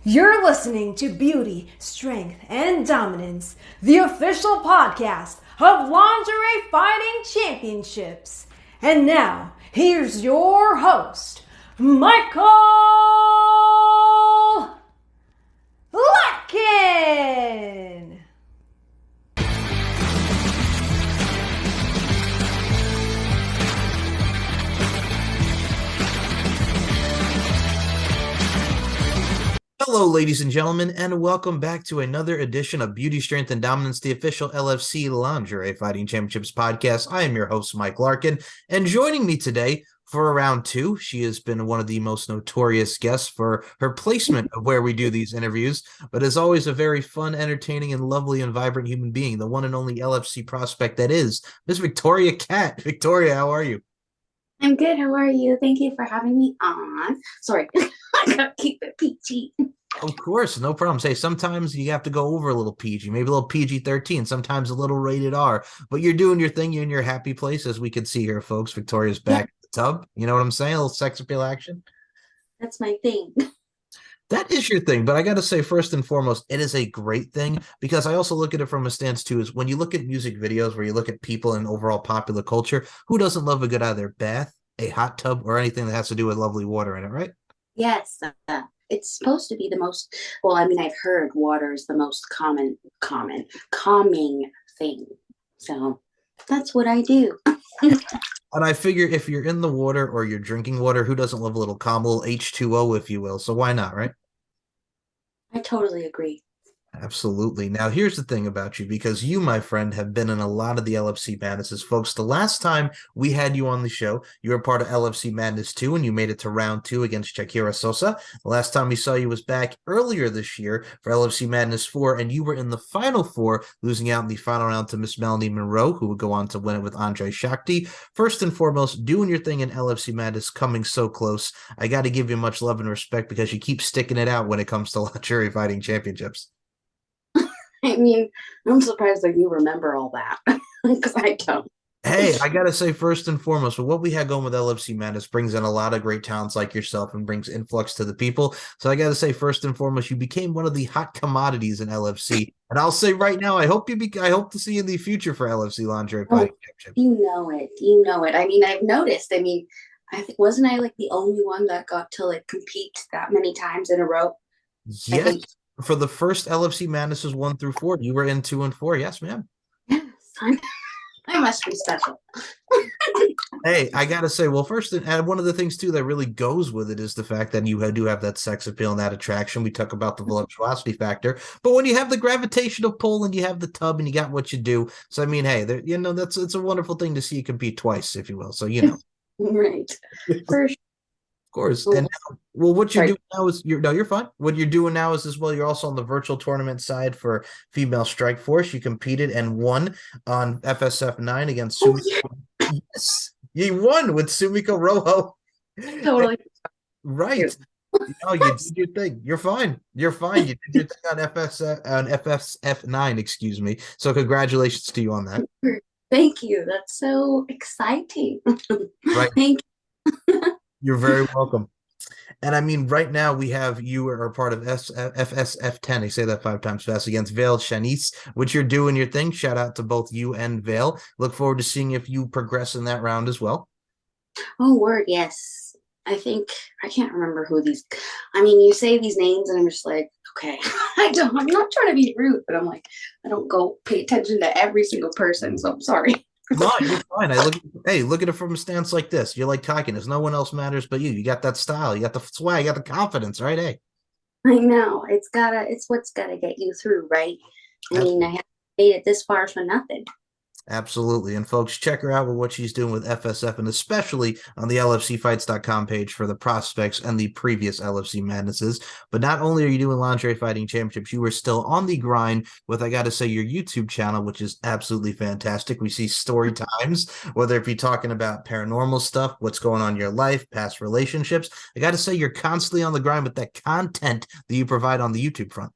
You're listening to Beauty, Strength, and Dominance, the official podcast of Lingerie Fighting Championships. And now, here's your host, Michael Larkin. Hello, ladies and gentlemen, and welcome back to another edition of Beauty, Strength, and Dominance, the official LFC Lingerie Fighting Championships podcast. I am your host, Mike Larkin, and joining me today for round two, she has been one of the most notorious guests for her placement of where we do these interviews, but is always a very fun, entertaining, and lovely and vibrant human being, the one and only LFC prospect that is Miss Victoria Cat. Victoria, how are you? I'm good. How are you? Thank you for having me on. Sorry, I gotta keep it PG. Of course, no problem. Say sometimes you have to go over a little PG, maybe a little PG-13, sometimes a little rated R, but you're doing your thing. You're in your happy place, as we can see here, folks. Victoria's Yeah, back in the tub. You know what I'm saying? A little sex appeal action. that's my thing. That is your thing, but I got to say, first and foremost, it is a great thing because I also look at it from a stance too. Is when you look at music videos, where you look at people in overall popular culture, who doesn't love a good either bath, a hot tub, or anything that has to do with lovely water in it, right? Yes, it's supposed to be the most. Well, I mean, I've heard water is the most calming thing. So that's what I do. And I figure if you're in the water or you're drinking water, who doesn't love a little calm, a little H2O, if you will? So why not, right? I totally agree. Absolutely. Now, here's the thing about you, because you, my friend, have been in a lot of the LFC Madnesses. Folks, the last time we had you on the show, you were part of LFC Madness 2, and you made it to round 2 against Shakira Sosa. The last time we saw you was back earlier this year for LFC Madness 4, and you were in the final four, losing out in the final round to Miss Melanie Monroe, who would go on to win it with Andre Shakti. First and foremost, doing your thing in LFC Madness, coming so close. I got to give you much love and respect because you keep sticking it out when it comes to Luxury Fighting Championships. I mean, I'm surprised that you remember all that because I don't. Hey, I gotta say, first and foremost, what we had going with LFC Madness brings in a lot of great talents like yourself and brings influx to the people. So I gotta say, first and foremost, you became one of the hot commodities in LFC. And I'll say right now, I hope to see you in the future for LFC Lingerie Oh, Fighting Championship. you know it. You know it. I mean, I've noticed. I mean, I think wasn't I like the only one that got to like compete that many times in a row? I Yes, think. for the first LFC Madnesses 1 through 4, you were in 2 and 4. Yes, ma'am. Yes, I must be special. Hey, I gotta say, well, first, and one of the things too that really goes with it is the fact that you do have that sex appeal and that attraction. We talk about the voluptuosity factor, but when you have the gravitational pull and you have the tub and you got what you do, so I mean, hey, there, that's it's a wonderful thing to see you compete twice, if you will. So Right. For of course. sure. And now, well, what you're Sorry. doing now is you're fine. What you're doing now is as well. You're also on the virtual tournament side for Female Strike Force. You competed and won on FSF 9 against Oh Sumi. yeah, Yes, you won with Sumiko Rojo. totally. Right. True. No, you did your thing. You're fine. You're fine. You did your thing on FSF 9, excuse me. So congratulations to you on that. Thank you. That's so exciting. Right. Thank You're very welcome. And I mean, right now we have you are part of FSF 10. I say that 5 times fast against Vale Shanice, which you're doing your thing. Shout out to both you and Vale. Look forward to seeing if you progress in that round as well. you. Oh, word. Yes. I think I can't remember who these. I mean, you say these names, and I'm just like, okay. I don't. I'm not trying to be rude, but I'm like, I don't go pay attention to every single person. So I'm sorry. No, you're fine. Hey, look at it from a stance like this. You're like cockiness. No one else matters but you. You got that style. You got the swag. You got the confidence, right? Hey. I know it's gotta. It's what's gotta get you through, right? I mean, I haven't made it this far for nothing. Absolutely. And folks, check her out with what she's doing with FSF and especially on the LFCfights.com page for the prospects and the previous LFC Madnesses. But not only are you doing Lingerie Fighting Championships, you are still on the grind with, I got to say, your YouTube channel, which is absolutely fantastic. We see story times, whether if you're talking about paranormal stuff, what's going on in your life, past relationships. I got to say, you're constantly on the grind with that content that you provide on the YouTube front.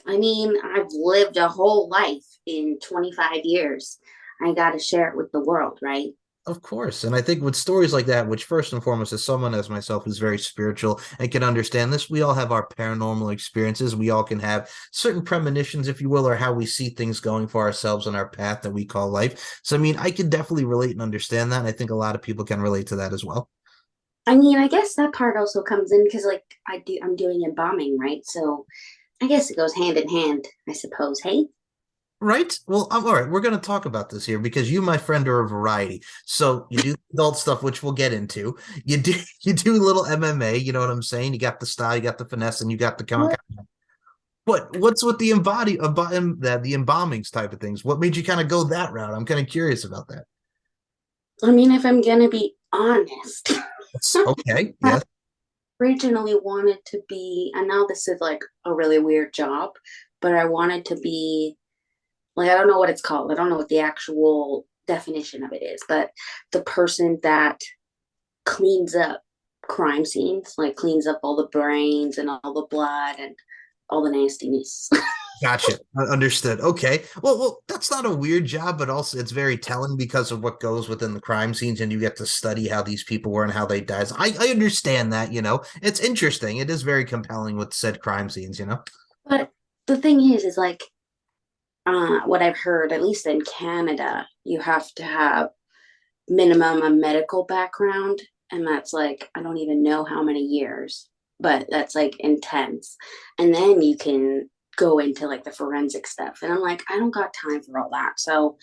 I mean, I've lived a whole life in 25 years. I got to share it with the world, right? Of course. And I think with stories like that, which first and foremost, as someone as myself who's very spiritual and can understand this, we all have our paranormal experiences. We all can have certain premonitions, if you will, or how we see things going for ourselves on our path that we call life. So, I mean, I can definitely relate and understand that. And I think a lot of people can relate to that as well. I mean, I guess that part also comes in because like I'm doing embalming, right? So I guess it goes hand in hand, I suppose. Hey, Right. Well, all right. We're going to talk about this here because you, my friend, are a variety. So you do adult stuff, which we'll get into. You do you do a little MMA. You know what I'm saying? You got the style, you got the finesse, and you got the what? But what's with the the embalmings type of things? What made you kind of go that route? I'm kind of curious about that. I mean, if I'm gonna be honest, Okay. I Yes. originally wanted to be, and now this is like a really weird job, but I wanted to be like, I don't know what it's called. I don't know what the actual definition of it is, but the person that cleans up crime scenes, like cleans up all the brains and all the blood and all the nastiness. Gotcha. Understood. Okay. That's not a weird job, but also it's very telling because of what goes within the crime scenes, and you get to study how these people were and how they died. So I understand that, it's interesting. It is very compelling with said crime scenes. But the thing is like what I've heard, at least in Canada, you have to have minimum a medical background, and that's like I don't even know how many years, but that's like intense. And then you can go into like the forensic stuff, and I'm like, I don't got time for all that. So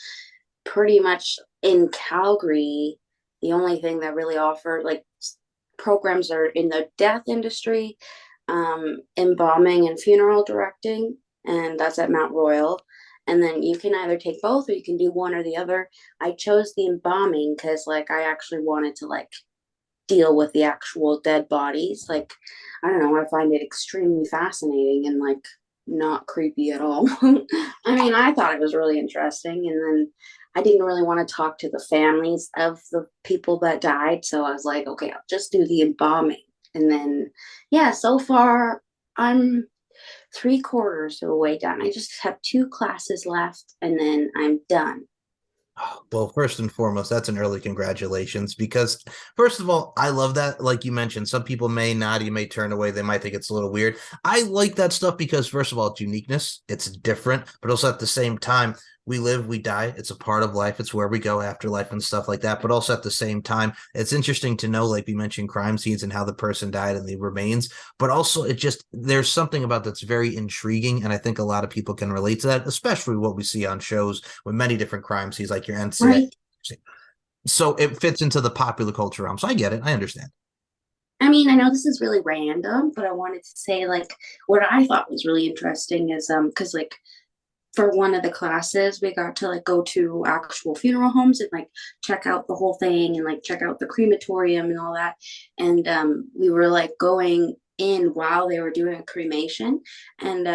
pretty much in Calgary, the only thing that really offered like programs are in the death industry, embalming and funeral directing, and that's at Mount Royal. And then you can either take both or you can do one or the other. I chose the embalming because like I actually wanted to like deal with the actual dead bodies. Like, I don't know, I find it extremely fascinating and like not creepy at all. I mean, I thought it was really interesting. And then I didn't really want to talk to the families of the people that died. So I was like, okay, I'll just do the embalming. And then, yeah, so far I'm three-quarters of the way done. I just have two classes left and then I'm done. Well, first and foremost, that's an early congratulations because, first of all, I love that. Like you mentioned, some people may not, you may turn away, they might think it's a little weird. I like that stuff because, first of all, it's uniqueness, it's different, but also at the same time, we live, we die. It's a part of life. It's where we go after life and stuff like that. But also at the same time, it's interesting to know, like we mentioned, crime scenes and how the person died and the remains. But also, there's something about that's very intriguing. And I think a lot of people can relate to that, especially what we see on shows with many different crime scenes, like your NCA. Right. So it fits into the popular culture realm. So I get it. I understand. I mean, I know this is really random, but I wanted to say like what I thought was really interesting is because like for one of the classes we got to like go to actual funeral homes and like check out the whole thing and like check out the crematorium and all that. And we were like going in while they were doing a cremation, and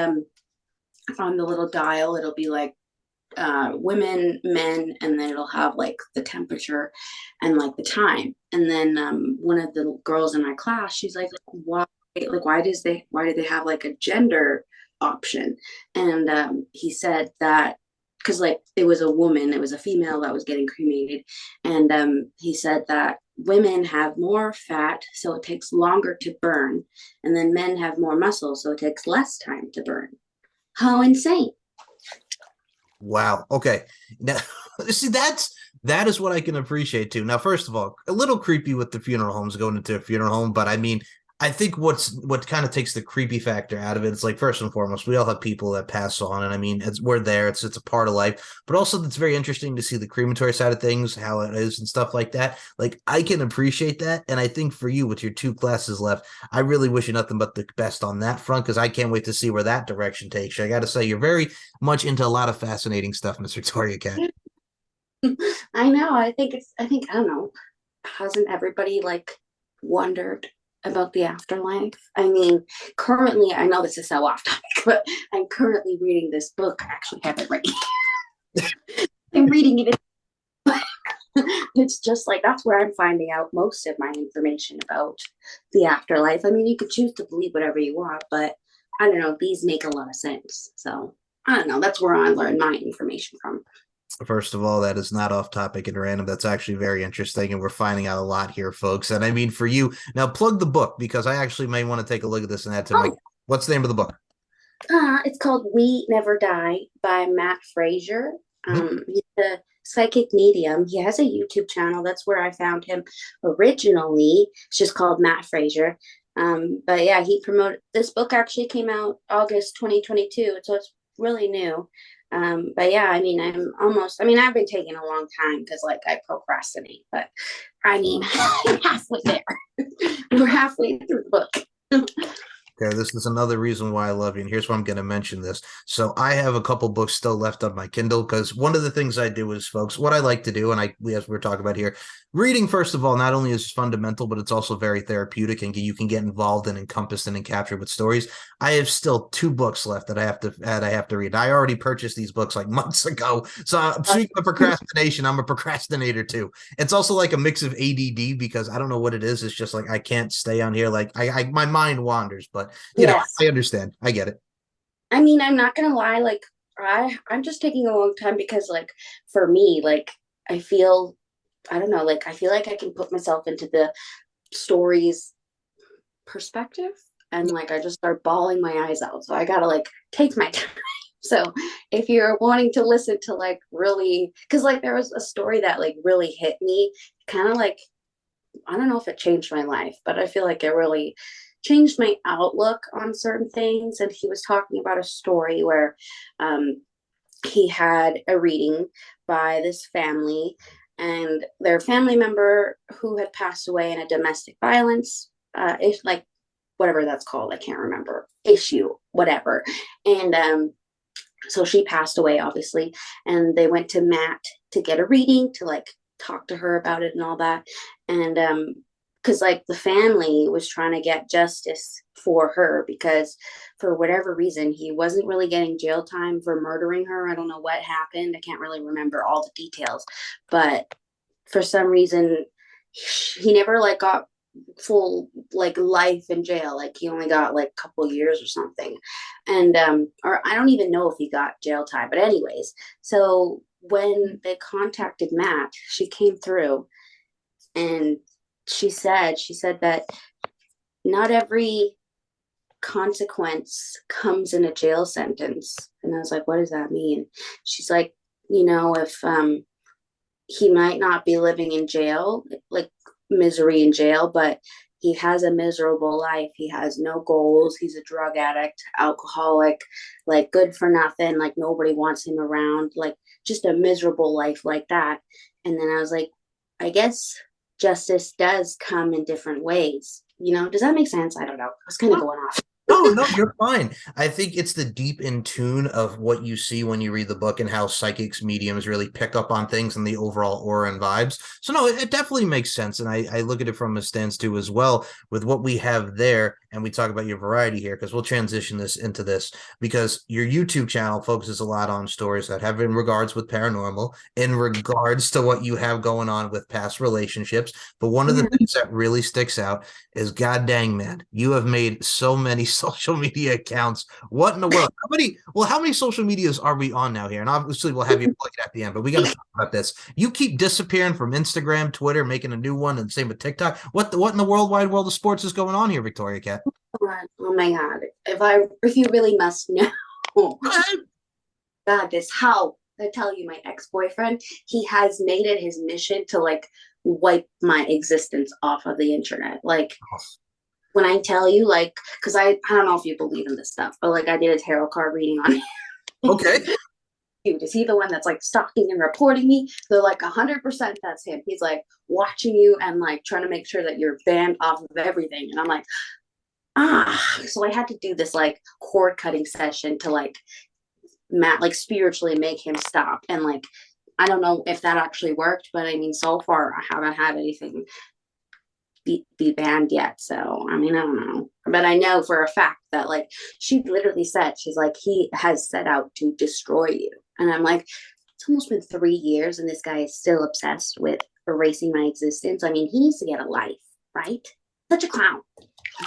on the little dial it'll be like women, men, and then it'll have like the temperature and like the time. And then one of the girls in my class, she's why do they have like a gender option? And he said that because like it was a woman, it was a female that was getting cremated, and he said that women have more fat, so it takes longer to burn, and then men have more muscle, so it takes less time to burn. How insane! Wow. Okay. Now, see, that is what I can appreciate too. Now, first of all, a little creepy with the funeral homes going into a funeral home, but I mean, I think what kind of takes the creepy factor out of it. It's like first and foremost, we all have people that pass on, and I mean, we're there. It's a part of life, but also it's very interesting to see the crematory side of things, how it is and stuff like that. Like I can appreciate that, and I think for you with your two classes left, I really wish you nothing but the best on that front because I can't wait to see where that direction takes you. I got to say, you're very much into a lot of fascinating stuff, Mr. Toria Cat. I know. I don't know. Hasn't everybody like wondered about the afterlife? I mean, currently, I know this is so off topic, but I'm currently reading this book. I actually have it right here. I'm reading it. It's just like that's where I'm finding out most of my information about the afterlife. I mean, you could choose to believe whatever you want, but I don't know. These make a lot of sense. So I don't know. That's where I learned my information from. First of all, that is not off topic and random. That's actually very interesting, and we're finding out a lot here, folks. And I mean, for you, now plug the book because I actually may want to take a look at this and add to my. Oh, What's the name of the book? it's called We Never Die by Matt Frazier. Mhm. He's a psychic medium. He has a YouTube channel. That's where I found him originally. It's just called Matt Frazier. But yeah, he promoted this book actually came out August 2022, so it's really new. But yeah, I mean, I've been taking a long time because like I procrastinate, but I mean, I'm halfway there. We're halfway through the book. Okay, this is another reason why I love you, and here's why I'm going to mention this. So I have a couple books still left on my Kindle because one of the things I do is, folks, what I like to do, and as we're talking about here, reading first of all not only is fundamental, but it's also very therapeutic, and you can get involved and encompassed and captured with stories. I have still two books left that I have to read. I already purchased these books like months ago. So speaking of procrastination, I'm a procrastinator too. It's also like a mix of ADD because I don't know what it is. It's just like I can't stay on here. Like my mind wanders, but Yes. I understand. I get it. I mean, I'm not gonna lie, like I'm just taking a long time because like for me, like I feel I don't know, like I feel like I can put myself into the story's perspective and like I just start bawling my eyes out. So I gotta like take my time. So if you're wanting to listen to like really because like there was a story that like really hit me, kind of like I don't know if it changed my life, but I feel like it really changed my outlook on certain things. And he was talking about a story where he had a reading by this family, and their family member who had passed away in a domestic violence, like whatever that's called, I can't remember, issue, whatever. And so she passed away, obviously, and they went to Matt to get a reading to like talk to her about it and all that. And because like the family was trying to get justice for her because for whatever reason he wasn't really getting jail time for murdering her. I don't know what happened. I can't really remember all the details, but for some reason he never like got full like life in jail. Like he only got like a couple years or something. And or I don't even know if he got jail time, but anyways, so when they contacted Matt, she came through and she said that not every consequence comes in a jail sentence. And I was like, what does that mean? She's like, if he might not be living in jail, like misery in jail, but he has a miserable life. He has no goals. He's a drug addict, alcoholic, like good for nothing. Like nobody wants him around, like just a miserable life like that. And then I was like, I guess justice does come in different ways. Does that make sense? I don't know. I was kind of going off. No, no, you're fine. I think it's the deep in tune of what you see when you read the book and how psychics, mediums really pick up on things and the overall aura and vibes. So no, it definitely makes sense. And I look at it from a stance too as well with what we have there. And we talk about your variety here because we'll transition this into this because your YouTube channel focuses a lot on stories that have in regards with paranormal, in regards to what you have going on with past relationships. But one of the Yeah. things that really sticks out is god dang man, you have made so many social media accounts. What in the world? How many social medias are we on now here? And obviously we'll have you plug it at the end, but we got to talk about this. You keep disappearing from Instagram, Twitter, making a new one, and same with TikTok. What in the world wide world of sports is going on here, Victoria Cat? Oh my God. If you really must know, God, this how I tell you, my ex-boyfriend, he has made it his mission to like wipe my existence off of the internet. Like when I tell you, like, because I don't know if you believe in this stuff, but like I did a tarot card reading on Okay. dude, is he the one that's like stalking and reporting me? They're like 100% that's him. He's like watching you and like trying to make sure that you're banned off of everything. And I'm like, so I had to do this like cord cutting session to like Matt like spiritually make him stop. And like I don't know if that actually worked, but I mean so far I haven't had anything be banned yet. So I mean I don't know. But I know for a fact that like she literally said, she's like, he has set out to destroy you. And I'm like, it's almost been 3 years and this guy is still obsessed with erasing my existence. I mean, he needs to get a life, right? Such a clown.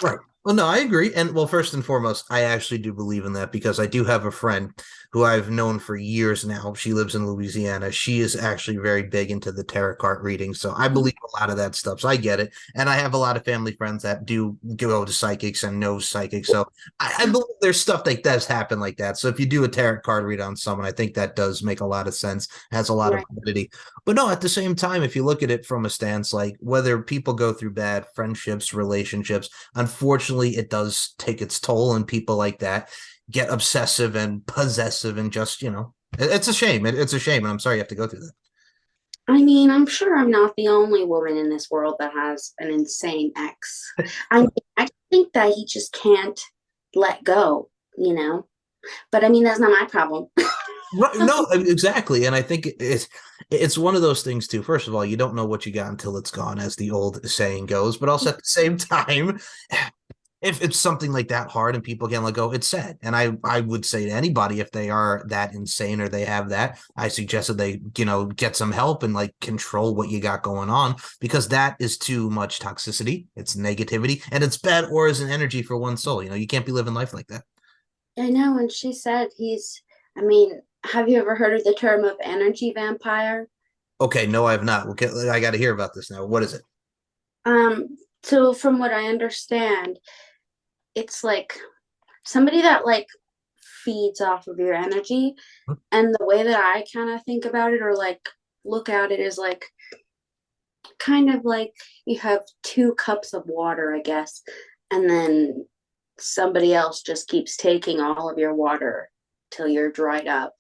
Right. Well, no, I agree. And well, first and foremost, I actually do believe in that because I do have a friend who I've known for years now. She lives in Louisiana. She is actually very big into the tarot card reading. So I believe a lot of that stuff. So I get it. And I have a lot of family friends that do go to psychics and know psychics. So I believe there's stuff that does happen like that. So if you do a tarot card read on someone, I think that does make a lot of sense, has a lot of Right. validity. But no, at the same time, if you look at it from a stance, like whether people go through bad friendships, relationships, unfortunately, it does take its toll, and people like that get obsessive and possessive, and just, it's a shame. It's a shame, and I'm sorry you have to go through that. I mean, I'm sure I'm not the only woman in this world that has an insane ex. I mean, I think that he just can't let go, you know? But I mean, that's not my problem. Right, no, exactly. And I think it's one of those things too. First of all, you don't know what you got until it's gone, as the old saying goes. But also at the same time, if it's something like that hard and people can let go, it's sad. And I would say to anybody, if they are that insane or they have that, I suggest that they, get some help and like control what you got going on, because that is too much toxicity. It's negativity, and it's bad auras and energy for one soul. You can't be living life like that. I know, and she said I mean, have you ever heard of the term of energy vampire? Okay, no, I have not. Okay, I got to hear about this now. What is it? So from what I understand, it's like somebody that like feeds off of your energy. And the way that I kind of think about it or like look at it is like kind of like you have 2 cups of water, I guess, and then somebody else just keeps taking all of your water till you're dried up,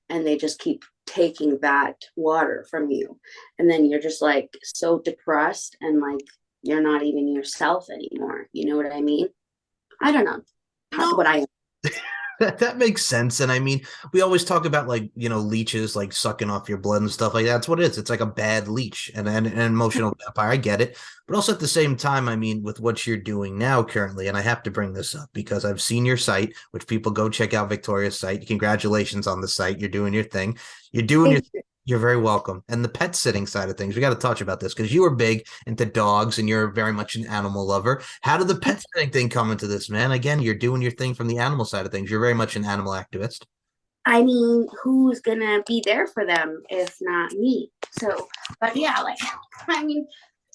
and they just keep taking that water from you. And then you're just like so depressed and like you're not even yourself anymore. You know what I mean? I don't know No, what I that makes sense. And I mean, we always talk about like, leeches like sucking off your blood and stuff like that. That's what it is. It's like a bad leech and an emotional vampire. I get it. But also at the same time, I mean, with what you're doing now currently, and I have to bring this up because I've seen your site, which people go check out Victoria's site. Congratulations on the site. You're doing your thing. You're doing your think. You're very welcome. And the pet sitting side of things, we got to touch about this because you were big into dogs and you're very much an animal lover. How did the pet sitting thing come into this, man? Again, you're doing your thing from the animal side of things. You're very much an animal activist. I mean, who's gonna be there for them if not me? So, but yeah, like, I mean,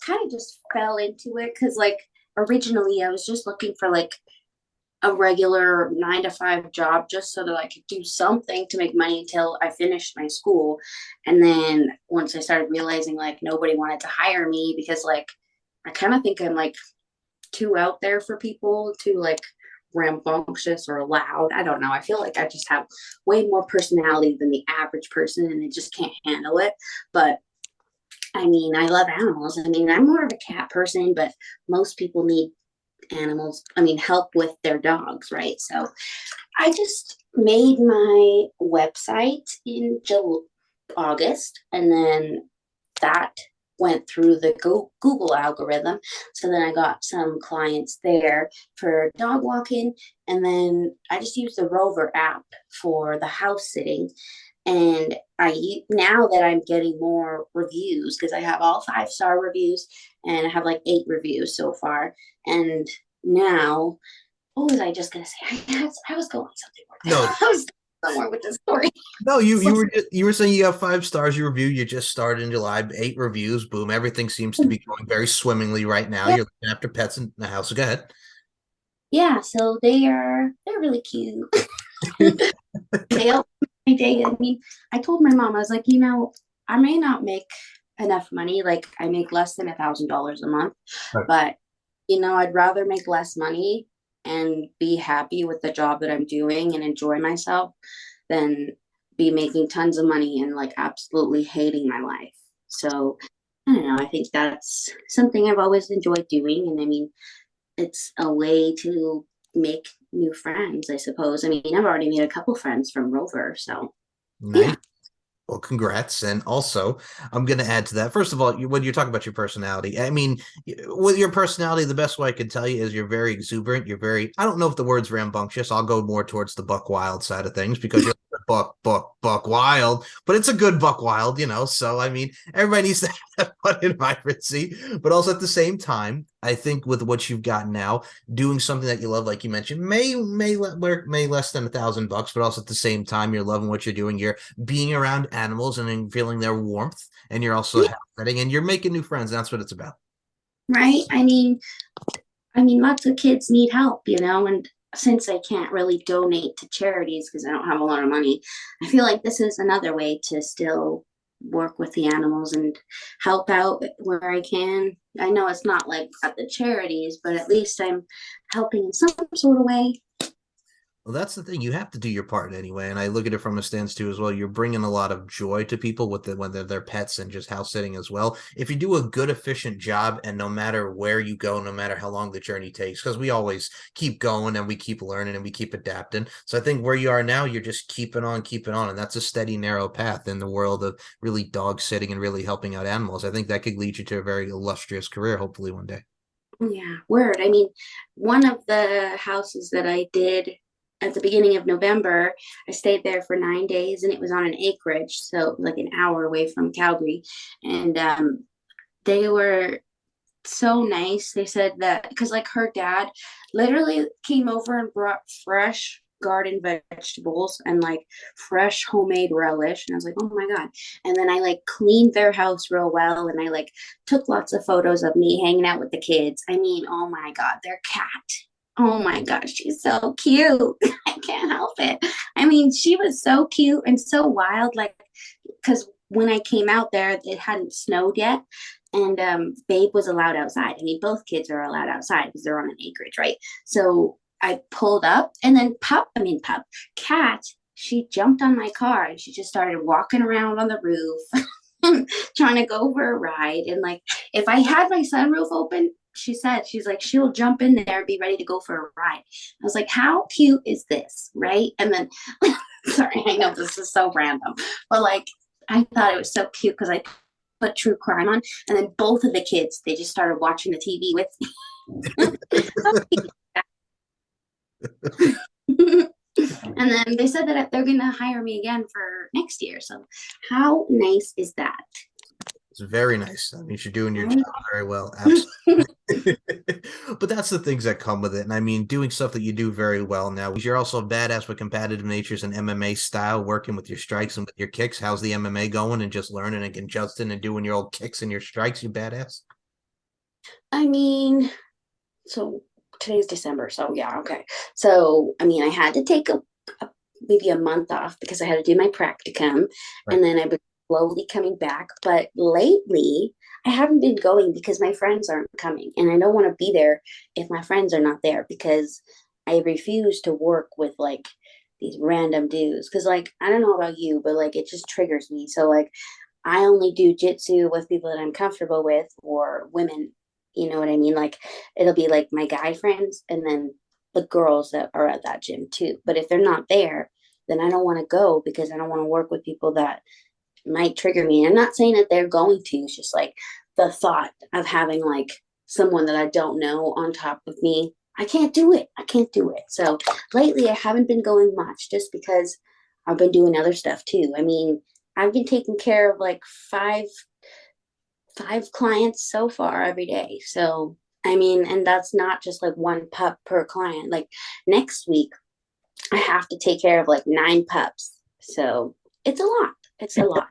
kind of just fell into it because, like, originally I was just looking for like a regular 9 to 5 job just so that I could do something to make money until I finished my school. And then once I started realizing like nobody wanted to hire me because, like, I kind of think I'm like too out there for people, too like rambunctious or loud. I don't know. I feel like I just have way more personality than the average person and they just can't handle it. But I mean, I love animals. I mean, I'm more of a cat person, but most people need animals. I mean, help with their dogs, right? So I just made my website in August, and then that went through the Google algorithm. So then I got some clients there for dog walking. And then I just used the Rover app for the house sitting. And now that I'm getting more reviews, because I have all 5-star reviews and I have like 8 reviews so far. And now, what was I just going to say? I was going something more. No, I was somewhere with this story. no, you were saying you have 5 stars. You review. You just started in July, 8 reviews. Boom, everything seems to be going very swimmingly right now. Yeah. You're looking after pets in the house. Go ahead. Yeah, so they're really cute. They help my day. I mean, I told my mom, I was like, I may not make enough money. Like I make less than $1,000 a month, Right. but I'd rather make less money and be happy with the job that I'm doing and enjoy myself than be making tons of money and like absolutely hating my life. So I don't know. I think that's something I've always enjoyed doing. And I mean, it's a way to make new friends, I suppose. I mean, I've already made a couple friends from Rover, so Nice. yeah. Well, congrats. And also, I'm going to add to that. First of all, when you're talking about your personality, I mean, with your personality, the best way I can tell you is you're very exuberant. You're very, I don't know if the word's rambunctious. I'll go more towards the buck wild side of things because you're buck wild, but it's a good buck wild, So I mean, everybody needs to have fun in vibrancy, but also at the same time, I think with what you've got now, doing something that you love, like you mentioned, may less than $1,000, but also at the same time, you're loving what you're doing. You're being around animals and feeling their warmth, and you're also Yeah, setting, and you're making new friends. That's what it's about. right. I mean, lots of kids need help, and since I can't really donate to charities because I don't have a lot of money, I feel like this is another way to still work with the animals and help out where I can. I know it's not like at the charities, but at least I'm helping in some sort of way. Well, that's the thing. You have to do your part anyway. And I look at it from a stance too as well. You're bringing a lot of joy to people when they're their pets and just house sitting as well. If you do a good, efficient job, and no matter where you go, no matter how long the journey takes, because we always keep going and we keep learning and we keep adapting. So I think where you are now, you're just keeping on. And that's a steady, narrow path in the world of really dog sitting and really helping out animals. I think that could lead you to a very illustrious career, hopefully one day. Yeah, word. I mean, one of the houses that I did at the beginning of November, I stayed there for 9 days and it was on an acreage, so like an hour away from Calgary. And they were so nice. They said that because like her dad literally came over and brought fresh garden vegetables and like fresh homemade relish, and I was like, oh my god. And then I like cleaned their house real well, and I like took lots of photos of me hanging out with the kids. I mean, oh my god, their cat, oh my gosh, she's so cute. I can't help it. I mean, she was so cute and so wild, like because when I came out there it hadn't snowed yet, and Babe was allowed outside. I mean, both kids are allowed outside because they're on an acreage, right? So I pulled up, and then Cat, she jumped on my car and she just started walking around on the roof, trying to go for a ride. And like, if I had my sunroof open, she's like, she'll jump in there and be ready to go for a ride. I was like, how cute is this, right? And then, sorry, I know this is so random, but like, I thought it was so cute because I put true crime on, and then both of the kids they just started watching the TV with me. And then they said that they're going to hire me again for next year. So how nice is that? It's very nice. I mean, you're doing your job very well. Absolutely. But that's the things that come with it. And I mean, doing stuff that you do very well now. You're also badass with competitive natures and MMA style, working with your strikes and with your kicks. How's the MMA going and just learning and adjusting and doing your old kicks and your strikes, you badass? I mean, so today's December, so yeah, okay. So I mean, I had to take maybe a month off because I had to do my practicum, Right. and then I've been slowly coming back. But lately, I haven't been going because my friends aren't coming, and I don't want to be there if my friends are not there because I refuse to work with like these random dudes. Because like I don't know about you, but like it just triggers me. So like I only do jitsu with people that I'm comfortable with or women. You know what I mean? Like it'll be like my guy friends and then the girls that are at that gym too. But if they're not there, then I don't want to go because I don't want to work with people that might trigger me. I'm not saying that they're going to. It's just like the thought of having like someone that I don't know on top of me. I can't do it. I can't do it. So lately I haven't been going much just because I've been doing other stuff too. I mean, I've been taking care of like five clients so far every day. So I mean, and that's not just like one pup per client. Like next week, I have to take care of like 9 pups. So it's a lot. It's a lot.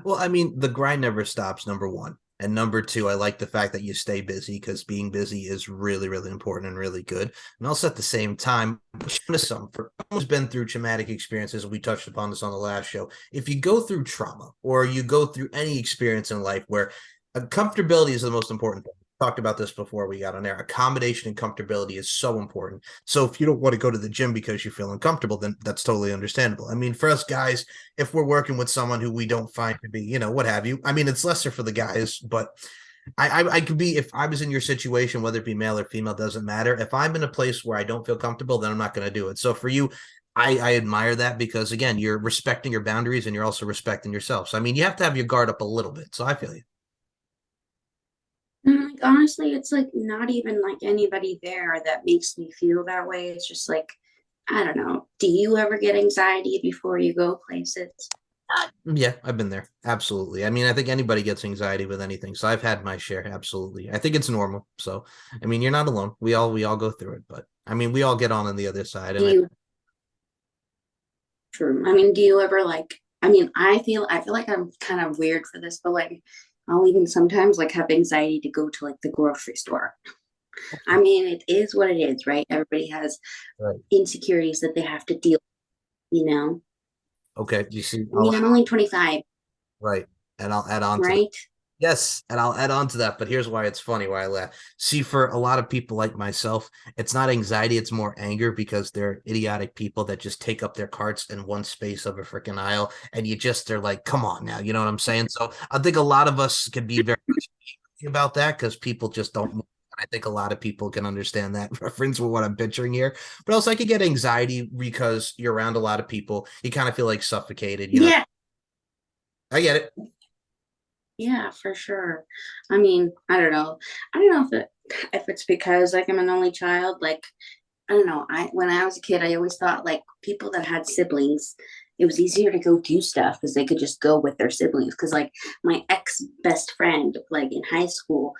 Well, I mean, the grind never stops, number one. And number two, I like the fact that you stay busy because being busy is really, really important and really good. And also at the same time, for someone who's been through traumatic experiences, we touched upon this on the last show. If you go through trauma or you go through any experience in life where comfortability is the most important thing. We talked about this before we got on air. Accommodation and comfortability is so important. So if you don't want to go to the gym because you feel uncomfortable, then that's totally understandable. I mean, for us guys, if we're working with someone who we don't find to be, what have you, I mean, it's lesser for the guys, but I could be, if I was in your situation, whether it be male or female, doesn't matter. If I'm in a place where I don't feel comfortable, then I'm not going to do it. So for you, I admire that because again, you're respecting your boundaries and you're also respecting yourself. So I mean, you have to have your guard up a little bit. So I feel you. And like honestly, it's like not even like anybody there that makes me feel that way. It's just like I don't know. Do you ever get anxiety before you go places? Yeah, I've been there. Absolutely. I mean, I think anybody gets anxiety with anything. So I've had my share. Absolutely. I think it's normal. So, I mean, you're not alone. We all go through it, but I mean, we all get on the other side. Do And you true? I mean, do you ever like? I mean, I feel like I'm kind of weird for this, but like, I'll even sometimes like have anxiety to go to like the grocery store. I mean, it is what it is, right? Everybody has right. insecurities that they have to deal with, you know? Okay. You see, I mean, I'm only 25, right. And I'll add on to that. right? Yes, and I'll add on to that, but here's why it's funny, why I laugh. See, for a lot of people like myself, it's not anxiety, it's more anger because they're idiotic people that just take up their carts in one space of a freaking aisle, and they're like, come on now, you know what I'm saying? So I think a lot of us can be very much angry about that because people just don't move. I think a lot of people can understand that reference with what I'm picturing here. But also, I could get anxiety because you're around a lot of people. You kind of feel like suffocated, you know? Yeah, I get it. yeah, for sure. I mean, I don't know. I don't know if it's because like I'm an only child. Like I don't know. I when I was a kid, I always thought like people that had siblings, it was easier to go do stuff because they could just go with their siblings. Because like my ex best friend, like in high school,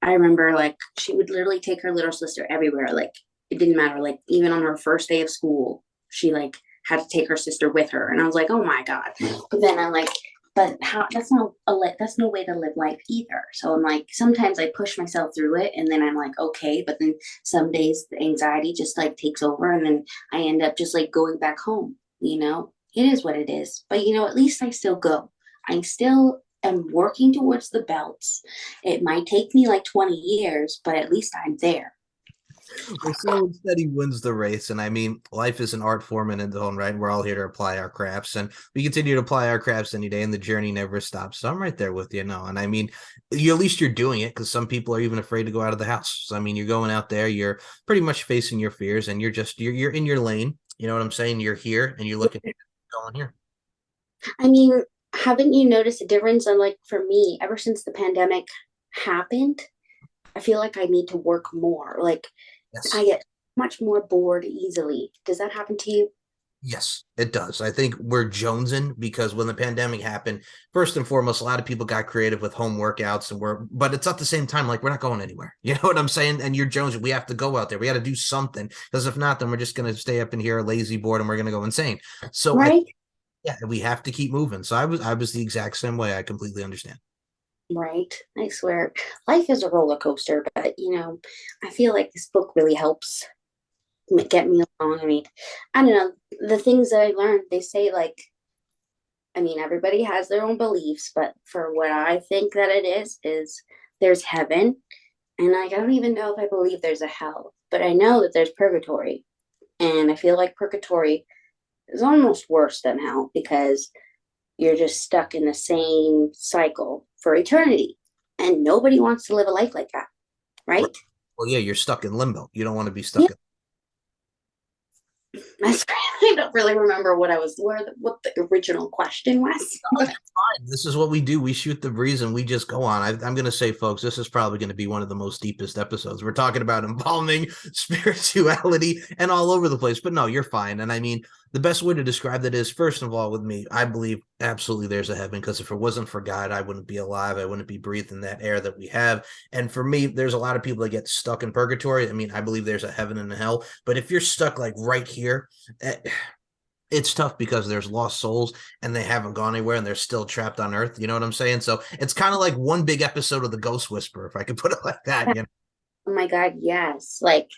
I remember like she would literally take her little sister everywhere. Like it didn't matter. Like even on her first day of school, she like had to take her sister with her, and I was like, oh my god. But then I'm like, but how? That's no way to live life either. So I'm like, sometimes I push myself through it, and then I'm like, okay. But then some days the anxiety just like takes over, and then I end up just like going back home. You know, it is what it is. But you know, at least I still go. I still am working towards the belts. It might take me like 20 years, but at least I'm there. Well, slow and steady wins the race. And I mean, life is an art form in its own right. We're all here to apply our crafts, and we continue to apply our crafts any day, and the journey never stops. So I'm right there with you. No, and I mean, you at least you're doing it because some people are even afraid to go out of the house. So I mean, you're going out there, you're pretty much facing your fears, and you're in your lane. You know what I'm saying? You're here, and you're looking going here. I mean, haven't you noticed a difference? And like for me, ever since the pandemic happened, I feel like I need to work more. Like I Yes. get much more bored easily. Does that happen to you? Yes, it does. I think we're jonesing because when the pandemic happened, first and foremost, a lot of people got creative with home workouts but it's at the same time, like we're not going anywhere. You know what I'm saying? And you're jonesing. We have to go out there. We got to do something because if not, then we're just going to stay up in here, lazy, bored, and we're going to go insane. So Right? yeah, we have to keep moving. So I was the exact same way. I completely understand. Right. I swear. Life is a roller coaster, but you know, I feel like this book really helps get me along. I mean, I don't know. The things that I learned, they say like, I mean, everybody has their own beliefs, but for what I think that it is there's heaven. And like, I don't even know if I believe there's a hell, but I know that there's purgatory. And I feel like purgatory is almost worse than hell because you're just stuck in the same cycle for eternity. And nobody wants to live a life like that, right? Well, yeah, you're stuck in limbo. You don't want to be Yeah. stuck in. I don't really remember what the original question was. This is what we do. We shoot the breeze and we just go on. I'm going to say, folks, this is probably going to be one of the most deepest episodes. We're talking about embalming, spirituality, and all over the place. But no, you're fine. And I mean, the best way to describe that is, first of all, with me, I believe absolutely there's a heaven because if it wasn't for God, I wouldn't be alive. I wouldn't be breathing that air that we have. And for me, there's a lot of people that get stuck in purgatory. I mean, I believe there's a heaven and a hell. But if you're stuck like right here, it's tough because there's lost souls and they haven't gone anywhere and they're still trapped on earth. You know what I'm saying? So it's kind of like one big episode of the Ghost Whisperer, if I could put it like that. You know? Oh my God, yes. Like,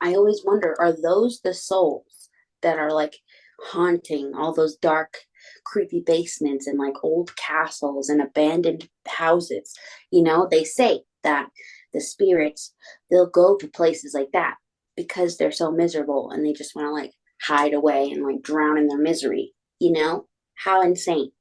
I always wonder, are those the souls that are like haunting all those dark, creepy basements and like old castles and abandoned houses? You know, they say that the spirits, they'll go to places like that because they're so miserable and they just want to like hide away and like drown in their misery. You know, how insane.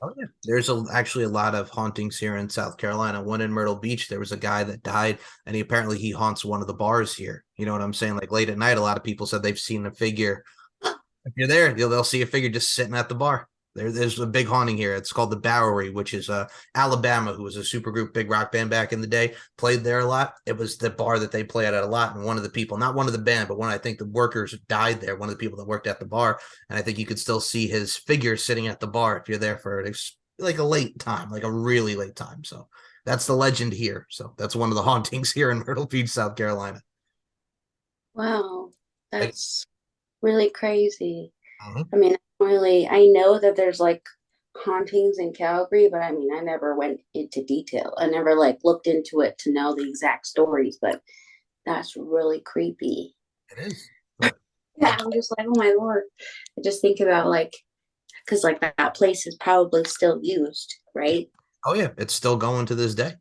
Oh yeah, there's actually a lot of hauntings here in South Carolina. One in Myrtle Beach, there was a guy that died, and he haunts one of the bars here. You know what I'm saying? Like late at night, a lot of people said they've seen a figure. If you're there, they'll see a figure just sitting at the bar. There's a big haunting here. It's called the Bowery, which is Alabama, who was a supergroup big rock band back in the day, played there a lot. It was the bar that they played at a lot. And one of the people, not one of the band, but one, I think the workers died there, one of the people that worked at the bar. And I think you could still see his figure sitting at the bar if you're there for like a late time, like a really late time. So that's the legend here. So that's one of the hauntings here in Myrtle Beach, South Carolina. Wow, Like, that's really crazy. mhm. I mean, I know that there's like hauntings in Calgary, but I mean, I never went into detail. I never like looked into it to know the exact stories, but that's really creepy. It is. But Yeah, I'm just like, oh my Lord. I just think about like, because like that place is probably still used, right? oh yeah, it's still going to this day.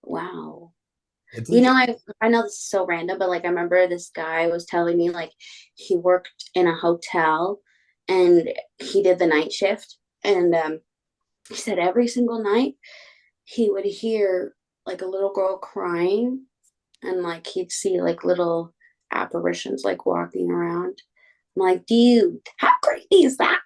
Wow. It's You know, legit. I know this is so random, but like I remember this guy was telling me like he worked in a hotel and he did the night shift, and he said every single night he would hear like a little girl crying, and like he'd see like little apparitions like walking around. I'm like, dude, how creepy is that?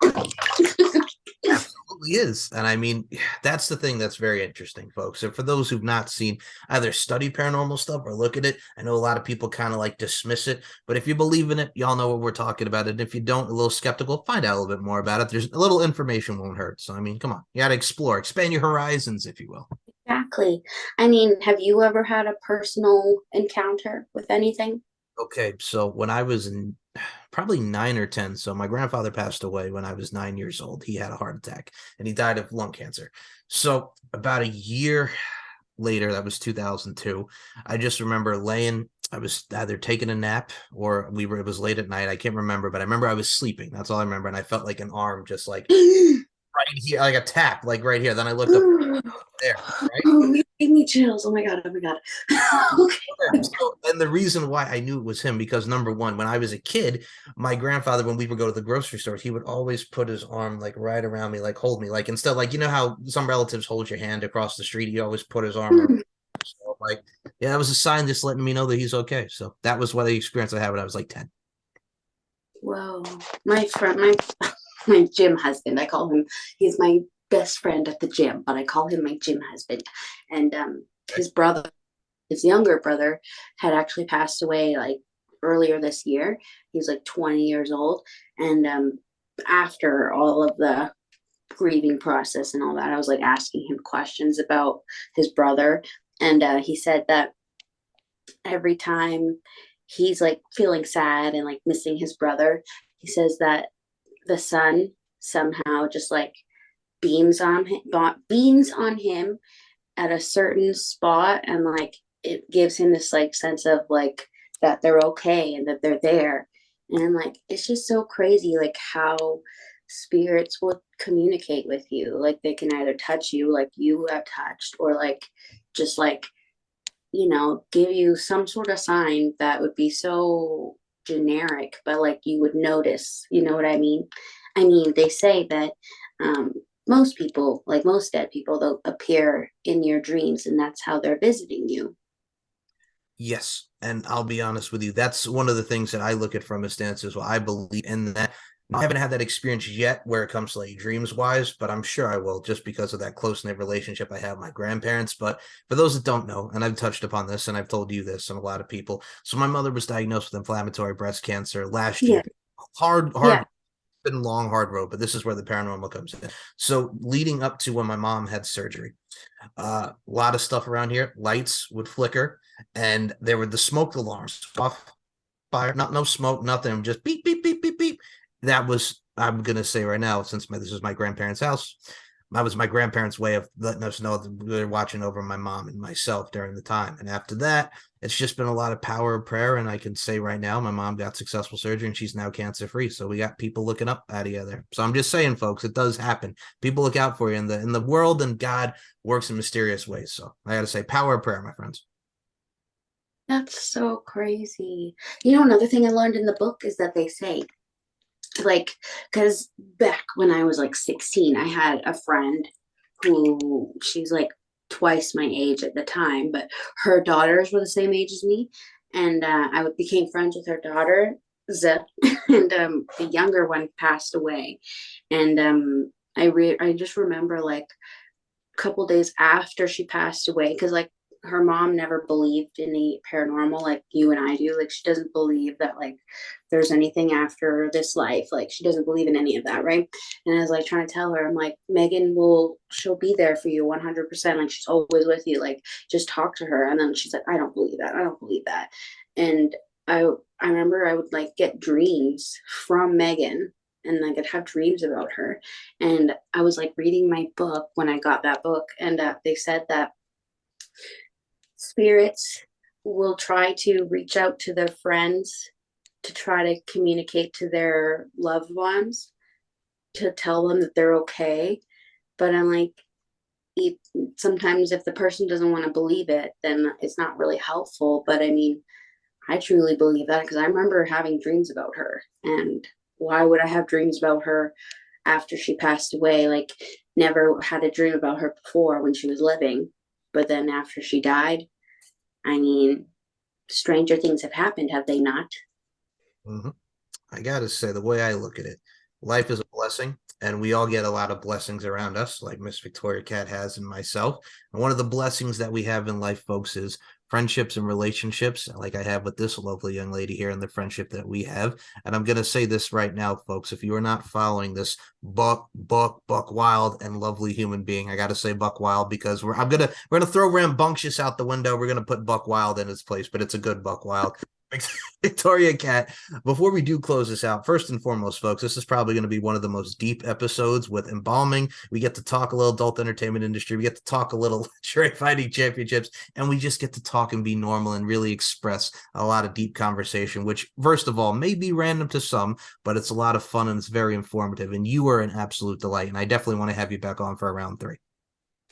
Absolutely is. And I mean, that's the thing that's very interesting, folks. And for those who've not seen either study paranormal stuff or look at it, I know a lot of people kind of like dismiss it. But if you believe in it, y'all know what we're talking about. And if you don't, a little skeptical, find out a little bit more about it. There's a little information won't hurt. So, I mean, come on. You got to explore, expand your horizons, if you will. Exactly. I mean, have you ever had a personal encounter with anything? Okay, so when I was in probably 9 or 10, so my grandfather passed away when I was 9 years old. He had a heart attack and he died of lung cancer. So about a year later, that was 2002. I just remember I was either taking a nap or it was late at night. I can't remember, but I remember I was sleeping. That's all I remember. And I felt like an arm just like right here, like a tap, like right here. Then I looked up there, right? Oh, you gave me chills. Oh my God. Oh my God. Okay, Okay. so, and the reason why I knew it was him, because number one, when I was a kid, my grandfather, when we would go to the grocery stores, he would always put his arm like right around me, like hold me, like instead, like you know how some relatives hold your hand across the street, he always put his arm around. So, like, yeah, that was a sign just letting me know that he's okay. So that was what the experience I had when I was like 10. Whoa. My gym husband, I call him, he's my best friend at the gym, but I call him my gym husband. And his brother, his younger brother, had actually passed away like earlier this year. He's like 20 years old. And after all of the grieving process and all that, I was like asking him questions about his brother. And he said that every time he's like feeling sad and like missing his brother, he says that the sun somehow just like beams on him at a certain spot, and like it gives him this like sense of like that they're okay and that they're there. And like it's just so crazy like how spirits will communicate with you. Like they can either touch you like you have touched, or like just like, give you some sort of sign that would be so generic, but like you would notice. You know what I mean? I mean, they say that um, most people, like most dead people, they'll appear in your dreams, and that's how they're visiting you. Yes, and I'll be honest with you. That's one of the things that I look at from a stance as well. I believe in that. I haven't had that experience yet where it comes to like dreams wise, but I'm sure I will just because of that close knit relationship I have with my grandparents. But for those that don't know, and I've touched upon this and I've told you this and a lot of people. So my mother was diagnosed with inflammatory breast cancer last Yeah, year. Hard, yeah. been a long, hard road, but this is where the paranormal comes in. So leading up to when my mom had surgery, a lot of stuff around here, lights would flicker, and there were the smoke alarms off, fire, not no smoke, nothing, just beep, beep, beep, beep, beep. That was, I'm gonna say right now, since this is my grandparents' house, that was my grandparents' way of letting us know that they're watching over my mom and myself during the time. And after that, it's just been a lot of power of prayer. And I can say right now, my mom got successful surgery and she's now cancer free. So we got people looking up at you there. So I'm just saying, folks, it does happen. People look out for you in the world, and God works in mysterious ways. So I got to say, power of prayer, my friends. That's so crazy. Another thing I learned in the book is that they say, like, because back when I was like 16, I had a friend who she's like twice my age at the time, but her daughters were the same age as me. And I became friends with her daughter. and the younger one passed away. And I just remember like a couple days after she passed away, because like her mom never believed in the paranormal like you and I do. Like she doesn't believe that like there's anything after this life. Like she doesn't believe in any of that, right? And I was like trying to tell her, I'm like, Megan she'll be there for you 100%. Like she's always with you. Like just talk to her. And then she's like, I don't believe that. I don't believe that. And I remember I would like get dreams from Megan, and like I'd have dreams about her. And I was like reading my book when I got that book, and they said that spirits will try to reach out to their friends to try to communicate to their loved ones to tell them that they're okay. But I'm like, sometimes if the person doesn't want to believe it, then it's not really helpful. But I mean, I truly believe that because I remember having dreams about her. And why would I have dreams about her after she passed away? Like, never had a dream about her before when she was living. But then after she died, I mean, stranger things have happened, have they not? Mm-hmm. I gotta say, the way I look at it, life is a blessing, and we all get a lot of blessings around us, like Miss Victoria Cat has and myself. And one of the blessings that we have in life, folks, is friendships and relationships, like I have with this lovely young lady here, and the friendship that we have. And I'm gonna say this right now, folks: if you are not following this Buck Wild and lovely human being, I gotta say Buck Wild, because we're gonna throw Rambunctious out the window. We're gonna put Buck Wild in its place, but it's a good Buck Wild. Victoria Cat, before we do close this out, first and foremost, folks, this is probably going to be one of the most deep episodes with embalming. We get to talk a little adult entertainment industry. We get to talk a little Lingerie Fighting Championships, and we just get to talk and be normal and really express a lot of deep conversation, which, first of all, may be random to some, but it's a lot of fun and it's very informative. And you are an absolute delight. And I definitely want to have you back on for a round 3.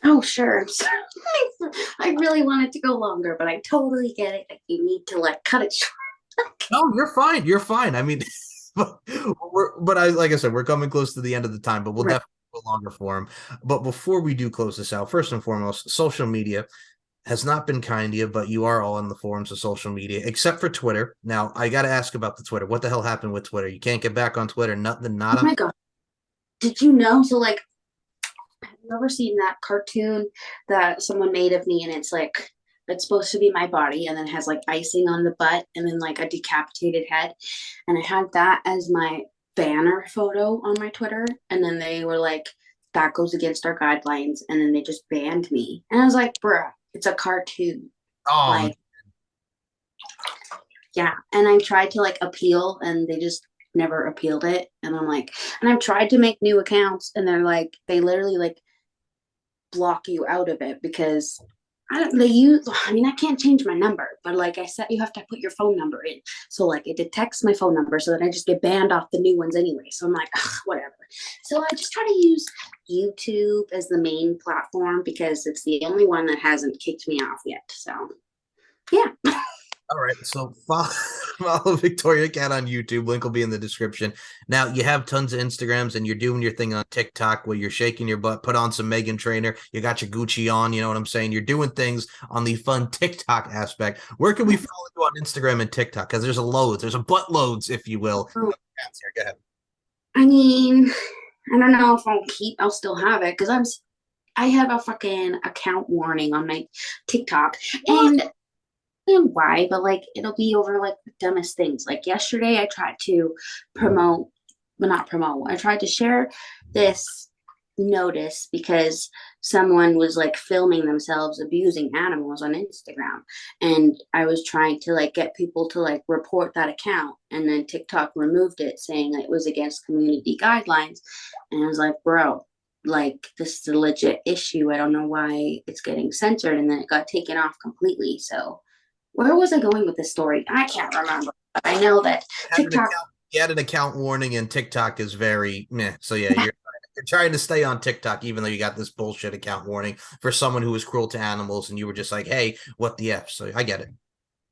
Oh, sure. I really wanted to go longer, but I totally get it. Like, you need to like cut it short. No, you're fine. You're fine. I mean, like I said, we're coming close to the end of the time, but we'll Right. definitely go longer for him. But before we do close this out, first and foremost, social media has not been kind to you, but you are all in the forums of social media, except for Twitter. Now, I got to ask about the Twitter. What the hell happened with Twitter? You can't get back on Twitter. Nothing, not Oh on. my God. Did you know? So, like, have you ever seen that cartoon that someone made of me, and it's like it's supposed to be my body and then has like icing on the butt and then like a decapitated head, and I had that as my banner photo on my Twitter, and then they were like, that goes against our guidelines, and then they just banned me, and I was like, bruh, it's a cartoon. Oh, Like, yeah. And I tried to like appeal, and they just never appealed it, and I'm like, and I've tried to make new accounts, and they're like, they literally like block you out of it because I mean, I can't change my number, but like I said, you have to put your phone number in. So like it detects my phone number, so that I just get banned off the new ones anyway. So I'm like, ugh, whatever. So I just try to use YouTube as the main platform because it's the only one that hasn't kicked me off yet. So yeah. all right, so follow Victoria Cat on YouTube. Link will be in the description. Now, you have tons of Instagrams, and you're doing your thing on TikTok where you're shaking your butt, put on some Megan Trainer. You got your Gucci on, you know what I'm saying? You're doing things on the fun TikTok aspect. Where can we follow you on Instagram and TikTok? Because there's a butt loads, if you will. Oh, Go ahead. I mean, I don't know if I'll still have it because I have a fucking account warning on my TikTok, What? and why, but like it'll be over like the dumbest things. Like yesterday, I tried to promote, but not promote. I tried to share this notice because someone was like filming themselves abusing animals on Instagram, and I was trying to like get people to like report that account, and then TikTok removed it, saying that it was against community guidelines, and I was like, bro. Like this is a legit issue. I don't know why it's getting censored, and then it got taken off completely. So where was I going with this story? I can't remember. But I know that TikTok. You had an account warning, and TikTok is very meh. So yeah, you're trying to stay on TikTok, even though you got this bullshit account warning for someone who was cruel to animals, and you were just like, "Hey, what the f?" So I get it.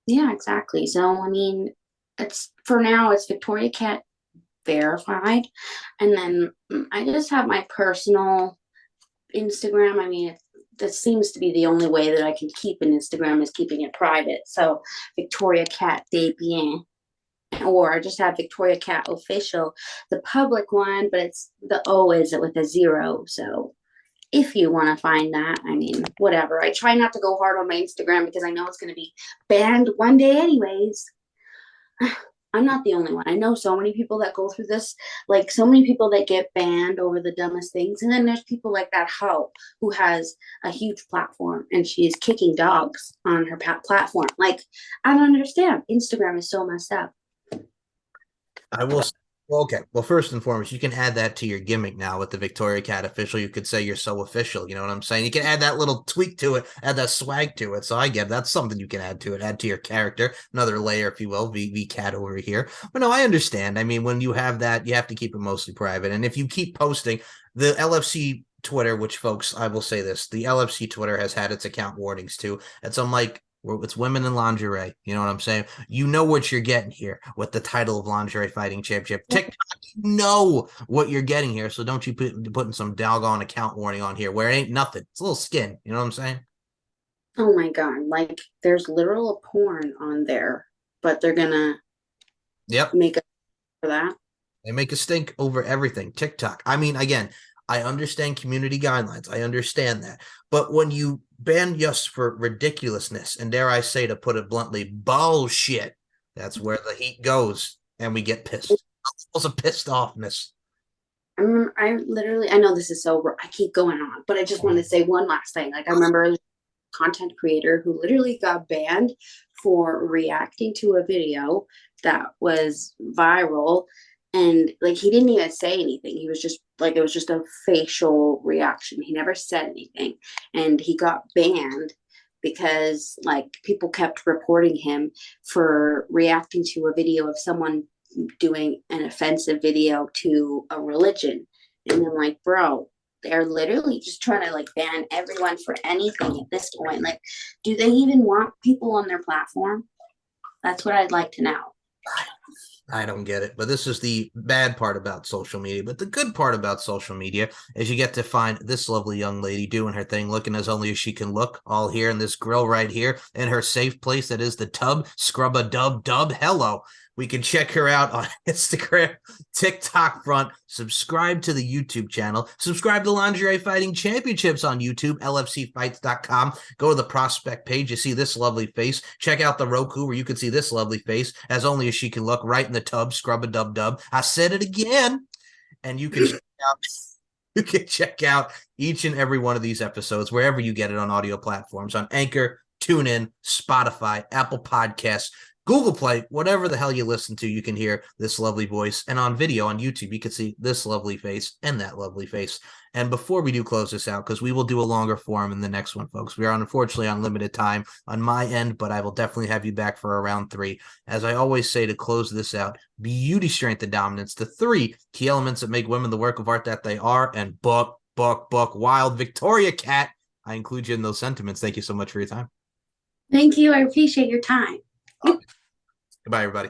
Yeah, exactly. So I mean, it's for now. It's Victoria Cat verified, and then I just have my personal Instagram. I mean, that seems to be the only way that I can keep an Instagram is keeping it private. So Victoria Cat Debien. or just have Victoria Cat Official, the public one, but it's the O is with a 0. So if you want to find that, I mean, whatever. I try not to go hard on my Instagram because I know it's going to be banned one day, anyways. I'm not the only one. I know so many people that go through this, like so many people that get banned over the dumbest things. And then there's people like that Ho, who has a huge platform and she's kicking dogs on her platform. Like, I don't understand. Instagram is so messed up. I will. Well, okay. Well, first and foremost, you can add that to your gimmick now with the Victoria Cat Official. You could say you're so official. You know what I'm saying? You can add that little tweak to it, add that swag to it. So I get it. That's something you can add to it, add to your character, another layer, if you will. V Cat over here. But no, I understand. I mean, when you have that, you have to keep it mostly private. And if you keep posting the LFC Twitter, which folks, I will say this, the LFC Twitter has had its account warnings too. And so I'm like, it's women in lingerie. You know what I'm saying? You know what you're getting here with the title of Lingerie Fighting Championship. TikTok, you know what you're getting here. So don't you putting some doggone account warning on here where it ain't nothing. It's a little skin. You know what I'm saying? Oh my God. Like there's literal porn on there, but they're going to make it for that. They make a stink over everything. TikTok. I mean, again, I understand community guidelines. I understand that. But when you ban us for ridiculously, and dare I say, to put it bluntly, bullshit, that's where the heat goes and we get pissed. It was a pissed offness. I know this is so, I keep going on, but I just want to say one last thing. Like I remember a content creator who literally got banned for reacting to a video that was viral. And like he didn't even say anything. He was just like, it was just a facial reaction. He never said anything. And he got banned because like people kept reporting him for reacting to a video of someone doing an offensive video to a religion. And I'm like, bro, they're literally just trying to like ban everyone for anything at this point. Like, do they even want people on their platform? That's what I'd like to know. I don't get it, but this is the bad part about social media. But the good part about social media is you get to find this lovely young lady doing her thing, looking as only as she can look, all here in this grill right here in her safe place that is the tub. Scrub a dub dub. Hello. We can check her out on Instagram, TikTok front. Subscribe to the YouTube channel. Subscribe to Lingerie Fighting Championships on YouTube, LFCfights.com. Go to the prospect page. You see this lovely face. Check out the Roku where you can see this lovely face as only as she can look right in the tub. Scrub a dub dub. I said it again. And you can check out each and every one of these episodes wherever you get it on audio platforms, on Anchor, TuneIn, Spotify, Apple Podcasts, Google Play, whatever the hell you listen to, you can hear this lovely voice. And on video on YouTube, you can see this lovely face and that lovely face. And before we do close this out, because we will do a longer forum in the next one, folks, we are unfortunately on limited time on my end, but I will definitely have you back for a round 3. As I always say to close this out, beauty, strength, and dominance, the 3 key elements that make women the work of art that they are, and book, wild Victoria Cat. I include you in those sentiments. Thank you so much for your time. Thank you. I appreciate your time. Goodbye, everybody.